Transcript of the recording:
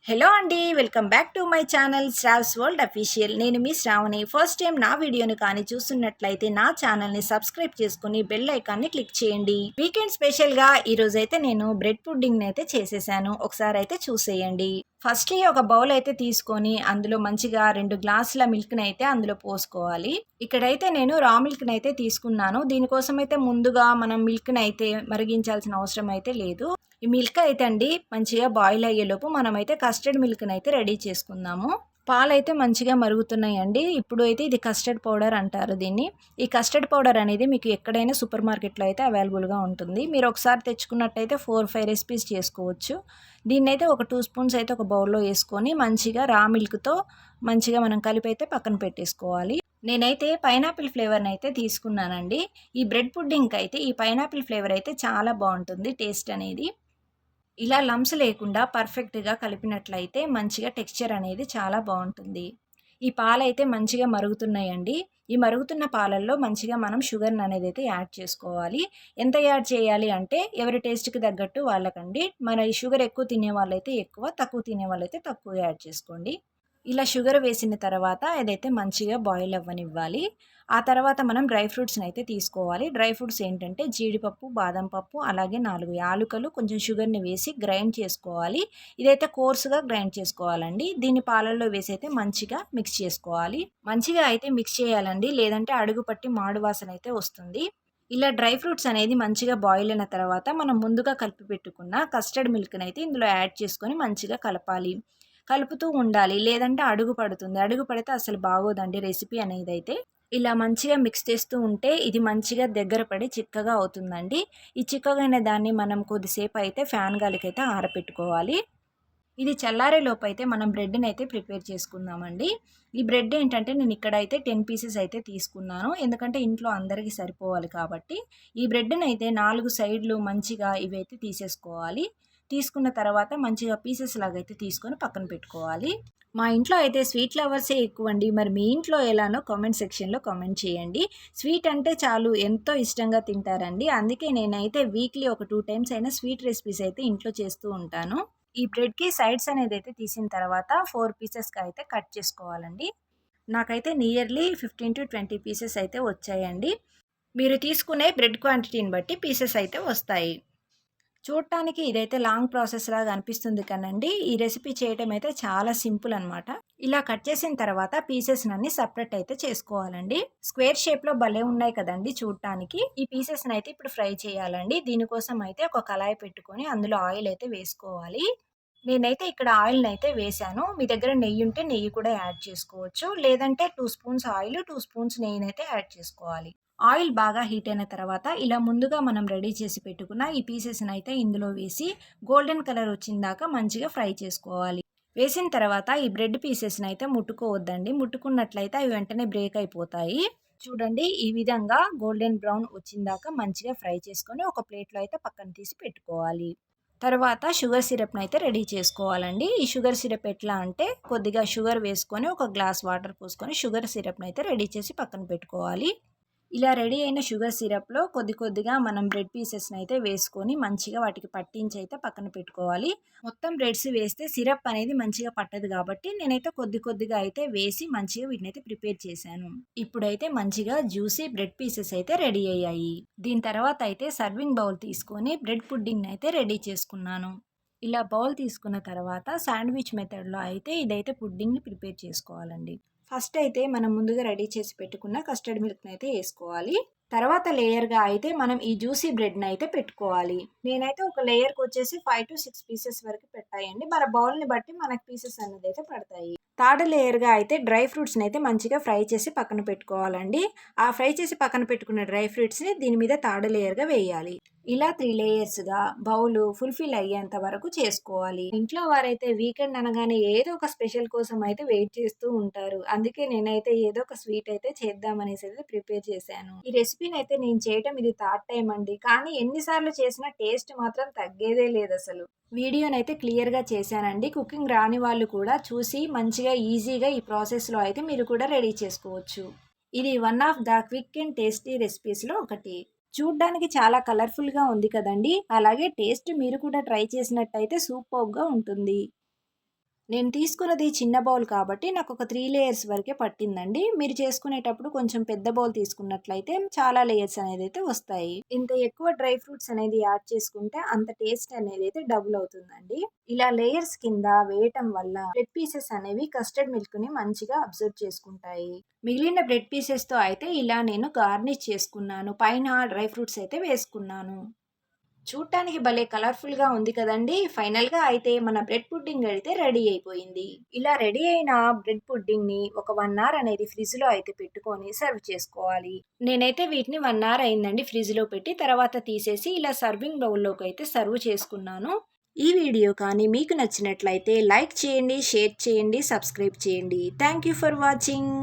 Hello అండి, welcome back to my channel Shravs world official. నేను మీ Shravani. First time నా వీడియోని కానీ చూస్తున్నట్లయితే నా ఛానల్ని సబ్స్క్రైబ్ చేసుకుని బెల్ ఐకాన్ని క్లిక్ చేయండి. వీకెండ్ స్పెషల్గా ఈరోజైతే నేను బ్రెడ్ పుడ్డింగ్ని అయితే చేసేసాను. ఒకసారి అయితే చూసేయండి. ఫస్ట్లీ ఒక బౌల్ అయితే తీసుకొని అందులో మంచిగా 2 గ్లాసుల మిల్క్ని అయితే అందులో పోసుకోవాలి. ఇక్కడైతే నేను రా మిల్క్ని అయితే తీసుకున్నాను. దీనికోసం అయితే ముందుగా మనం మిల్క్ని అయితే మరిగించాల్సిన అవసరం అయితే లేదు. ఈ మిల్క్ అయితే అండి మంచిగా బాయిల్ అయ్యేలోపు మనమైతే కస్టర్డ్ మిల్క్ని అయితే రెడీ చేసుకుందాము. పాలైతే మంచిగా మరుగుతున్నాయండి. ఇప్పుడు అయితే ఇది కస్టర్డ్ పౌడర్ అంటారు దీన్ని. ఈ కస్టర్డ్ పౌడర్ అనేది మీకు ఎక్కడైనా సూపర్ మార్కెట్లో అయితే అవైలబుల్గా ఉంటుంది. మీరు ఒకసారి తెచ్చుకున్నట్టయితే 4-5 రెసిపీస్ చేసుకోవచ్చు. దీన్నైతే ఒక 2 స్పూన్స్ అయితే ఒక బౌల్లో వేసుకొని మంచిగా రా మిల్క్తో మంచిగా మనం కలిపి అయితే పక్కన పెట్టేసుకోవాలి. నేనైతే పైనాపిల్ ఫ్లేవర్ని అయితే తీసుకున్నానండి. ఈ బ్రెడ్ పుడ్డింగ్కి అయితే ఈ పైనాపిల్ ఫ్లేవర్ అయితే చాలా బాగుంటుంది టేస్ట్ అనేది. ఇలా లంప్స్ లేకుండా పర్ఫెక్ట్‌గా కలిపినట్లయితే మంచిగా టెక్స్చర్ అనేది చాలా బావుంటుంది. ఈ పాలైతే మంచిగా మరుగుతున్నాయండి. ఈ మరుగుతున్న పాలల్లో మంచిగా మనం షుగర్‌ని అనేదైతే యాడ్ చేసుకోవాలి. ఎంత యాడ్ చేయాలి అంటే ఎవరి టేస్ట్‌కి తగ్గట్టు వాళ్ళకండి. మన ఈ షుగర్ ఎక్కువ తినేవాళ్ళైతే ఎక్కువ, తక్కువ తినేవాళ్ళైతే తక్కువ యాడ్ చేసుకోండి. ఇలా షుగర్ వేసిన తర్వాత ఇదైతే మంచిగా బాయిల్ అవ్వనివ్వాలి. ఆ తర్వాత మనం డ్రై ఫ్రూట్స్‌ని అయితే తీసుకోవాలి. డ్రై ఫ్రూట్స్ ఏంటంటే జీడిపప్పు, బాదం పప్పు, అలాగే 4 యాలుకలు, కొంచెం షుగర్‌ని వేసి గ్రైండ్ చేసుకోవాలి. ఇదైతే కోర్స్‌గా గ్రైండ్ చేసుకోవాలండి. దీన్ని పాలల్లో వేసి అయితే మంచిగా మిక్స్ చేసుకోవాలి. మంచిగా అయితే మిక్స్ చేయాలండి. లేదంటే అడుగు పట్టి మాడు వాసన అయితే వస్తుంది. ఇలా డ్రై ఫ్రూట్స్ అనేది మంచిగా బాయిల్ అయిన తర్వాత మనం ముందుగా కలిపి పెట్టుకున్న కస్టర్డ్ మిల్క్‌ని అయితే ఇందులో యాడ్ చేసుకొని మంచిగా కలపాలి. కలుపుతూ ఉండాలి. లేదంటే అడుగు పడుతుంది. అడుగు పడితే అసలు బాగోదండి రెసిపీ అనేదైతే. ఇలా మంచిగా మిక్స్ చేస్తూ ఉంటే ఇది మంచిగా దగ్గర పడి చిక్కగా అవుతుందండి. ఈ చిక్కగైన దాన్ని మనం కొద్దిసేపు అయితే ఫ్యాన్ గాలికైతే ఆరపెట్టుకోవాలి. ఇది చల్లారే లోపైతే మనం బ్రెడ్‌ని అయితే ప్రిపేర్ చేసుకుందామండి. ఈ బ్రెడ్ ఏంటంటే నేను ఇక్కడైతే 10 పీసెస్ అయితే తీసుకున్నాను. ఎందుకంటే ఇంట్లో అందరికీ సరిపోవాలి కాబట్టి. ఈ బ్రెడ్‌ని అయితే 4 సైడ్‌లు మంచిగా ఇవైతే తీసేసుకోవాలి. తీసుకున్న తర్వాత మంచిగా పీసెస్ లాగా అయితే తీసుకొని పక్కన పెట్టుకోవాలి. మా ఇంట్లో అయితే స్వీట్ లవర్సే ఎక్కువండి. మరి మీ ఇంట్లో ఎలానో కామెంట్ సెక్షన్‌లో కామెంట్ చేయండి. స్వీట్ అంటే చాలు ఎంతో ఇష్టంగా తింటారండి. అందుకే నేనైతే వీక్లీ ఒక 2 టైమ్స్ అయినా స్వీట్ రెసిపీస్ అయితే ఇంట్లో చేస్తూ ఉంటాను. ఈ బ్రెడ్‌కి సైడ్స్ అనేదైతే తీసిన తర్వాత 4 పీసెస్‌గా అయితే కట్ చేసుకోవాలండి. నాకైతే నియర్లీ 15-20 పీసెస్ అయితే వచ్చాయండి. మీరు తీసుకునే బ్రెడ్ క్వాంటిటీని బట్టి పీసెస్ అయితే వస్తాయి. చూడటానికి ఇదైతే లాంగ్ ప్రాసెస్ లాగా అనిపిస్తుంది కానండి, ఈ రెసిపీ చేయటం అయితే చాలా సింపుల్ అనమాట. ఇలా కట్ చేసిన తర్వాత పీసెస్‌నన్నీ సెపరేట్ అయితే చేసుకోవాలండి. స్క్వేర్ షేప్‌లో భలే ఉన్నాయి కదండీ చూడటానికి. ఈ పీసెస్‌ని అయితే ఇప్పుడు ఫ్రై చేయాలండి. దీనికోసం అయితే ఒక కళాయి పెట్టుకొని అందులో ఆయిల్ అయితే వేసుకోవాలి. నేనైతే ఇక్కడ ఆయిల్‌నైతే వేశాను. మీ దగ్గర నెయ్యి ఉంటే నెయ్యి కూడా యాడ్ చేసుకోవచ్చు. లేదంటే 2 స్పూన్స్ ఆయిల్, 2 స్పూన్స్ నెయ్యినైతే యాడ్ చేసుకోవాలి. ఆయిల్ బాగా హీట్ అయిన తర్వాత ఇలా ముందుగా మనం రెడీ చేసి పెట్టుకున్న ఈ పీసెస్‌ని అయితే ఇందులో వేసి గోల్డెన్ కలర్ వచ్చిందాకా మంచిగా ఫ్రై చేసుకోవాలి. వేసిన తర్వాత ఈ బ్రెడ్ పీసెస్‌ని అయితే ముట్టుకోవద్దండి. ముట్టుకున్నట్లయితే అవి వెంటనే బ్రేక్ అయిపోతాయి. చూడండి ఈ విధంగా గోల్డెన్ బ్రౌన్ వచ్చిందాకా మంచిగా ఫ్రై చేసుకొని ఒక ప్లేట్‌లో అయితే పక్కన తీసి పెట్టుకోవాలి. తర్వాత షుగర్ సిరప్‌ని అయితే రెడీ చేసుకోవాలండి. ఈ షుగర్ సిరప్ ఎట్లా అంటే కొద్దిగా షుగర్ వేసుకొని ఒక గ్లాస్ వాటర్ పోసుకొని షుగర్ సిరప్‌ని అయితే రెడీ చేసి పక్కన పెట్టుకోవాలి. ఇలా రెడీ అయిన షుగర్ సిరప్‌లో కొద్ది కొద్దిగా మనం బ్రెడ్ పీసెస్‌ని అయితే వేసుకొని మంచిగా వాటికి పట్టించి అయితే పక్కన పెట్టుకోవాలి. మొత్తం బ్రెడ్స్ వేస్తే సిరప్ అనేది మంచిగా పట్టదు కాబట్టి నేనైతే కొద్ది కొద్దిగా అయితే వేసి మంచిగా వీటినైతే ప్రిపేర్ చేశాను. ఇప్పుడైతే మంచిగా జ్యూసీ బ్రెడ్ పీసెస్ అయితే రెడీ అయ్యాయి. దీని తర్వాత అయితే సర్వింగ్ బౌల్ తీసుకొని బ్రెడ్ పుడ్డింగ్‌ని అయితే రెడీ చేసుకున్నాను. ఇలా బౌల్ తీసుకున్న తర్వాత శాండ్విచ్ మెథడ్‌లో అయితే ఇదైతే పుడ్డింగ్‌ని ప్రిపేర్ చేసుకోవాలండి. ఫస్ట్ అయితే మనం ముందుగా రెడీ చేసి పెట్టుకున్న కస్టర్డ్ మిల్క్‌ని అయితే ఏసుకోవాలి. తర్వాత లేయర్‌గా అయితే మనం ఈ జ్యూసీ బ్రెడ్‌ని అయితే పెట్టుకోవాలి. నేనైతే ఒక లేయర్‌కొచ్చేసి 5-6 పీసెస్ వరకు పెట్టాయండి. మన బౌల్‌ని బట్టి మనకు పీసెస్ అన్నదైతే పడతాయి. థర్డ్ లేయర్‌గా అయితే డ్రై ఫ్రూట్స్‌ని అయితే మంచిగా ఫ్రై చేసి పక్కన పెట్టుకోవాలండి. ఆ ఫ్రై చేసి పక్కన పెట్టుకున్న డ్రై ఫ్రూట్స్‌ని దీని మీద థర్డ్ లేయర్‌గా వేయాలి. ఇలా 3 లేయర్స్‌గా బౌలు ఫుల్‌ఫిల్ అయ్యేంత వరకు చేసుకోవాలి. ఇంట్లో వారైతే వీకెండ్ అనగానే ఏదో ఒక స్పెషల్ కోసం అయితే వెయిట్ చేస్తూ ఉంటారు. అందుకే నేనైతే ఏదో ఒక స్వీట్ అయితే చేద్దామనేసి అయితే ప్రిపేర్ చేశాను. ఈ రెసిపీనైతే నేను చేయటం ఇది థర్డ్ టైమ్ అండి. కానీ ఎన్ని సార్లు చేసినా టేస్ట్ మాత్రం తగ్గేదే లేదసలు. వీడియోనైతే క్లియర్‌గా చేశానండి. కుకింగ్ రాని వాళ్ళు కూడా చూసి మంచిగా ఈజీగా ఈ ప్రాసెస్‌లో అయితే మీరు కూడా రెడీ చేసుకోవచ్చు. ఇది one of the quick and tasty రెసిపీస్‌లో ఒకటి. చూడ్డానికి చాలా కలర్‌ఫుల్‌గా ఉంది కదండీ! అలాగే టేస్ట్ మీరు కూడా ట్రై చేసినట్టయితే సూపర్బ్‌గా ఉంటుంది. నేను తీసుకున్నది చిన్న బౌల్ కాబట్టి నాకు ఒక 3 లేయర్స్ వరకే పట్టిందండి. మీరు చేసుకునేటప్పుడు కొంచెం పెద్ద బౌల్ తీసుకున్నట్లయితే చాలా లేయర్స్ అనేదైతే వస్తాయి. ఇంత ఎక్కువ డ్రై ఫ్రూట్స్ అనేది యాడ్ చేసుకుంటే అంత టేస్ట్ అనేదైతే డబుల్ అవుతుందండి. ఇలా లేయర్స్ కింద వేయటం వల్ల బ్రెడ్ పీసెస్ అనేవి కస్టర్డ్ మిల్క్‌ని మంచిగా అబ్జర్వ్ చేసుకుంటాయి. మిగిలిన బ్రెడ్ పీసెస్‌తో అయితే ఇలా నేను గార్నిష్ చేసుకున్నాను. పైన డ్రై ఫ్రూట్స్ అయితే వేసుకున్నాను. చూడటానికి భలే కలర్‌ఫుల్‌గా ఉంది కదండీ! ఫైనల్‌గా అయితే మన బ్రెడ్ పుడ్డింగ్ అయితే రెడీ అయిపోయింది. ఇలా రెడీ అయిన బ్రెడ్ పుడ్డింగ్‌ని ఒక 1 అవర్ అనేది ఫ్రిడ్జ్‌లో అయితే పెట్టుకొని సర్వ్ చేసుకోవాలి. నేనైతే వీటిని 1 అవర్ అయిందండి ఫ్రిడ్జ్‌లో పెట్టి తర్వాత తీసేసి ఇలా సర్వింగ్ బౌల్‌లోకి అయితే సర్వ్ చేసుకున్నాను. ఈ వీడియో కానీ మీకు నచ్చినట్లయితే లైక్ చేయండి, షేర్ చేయండి, సబ్స్క్రైబ్ చేయండి. Thank you for watching.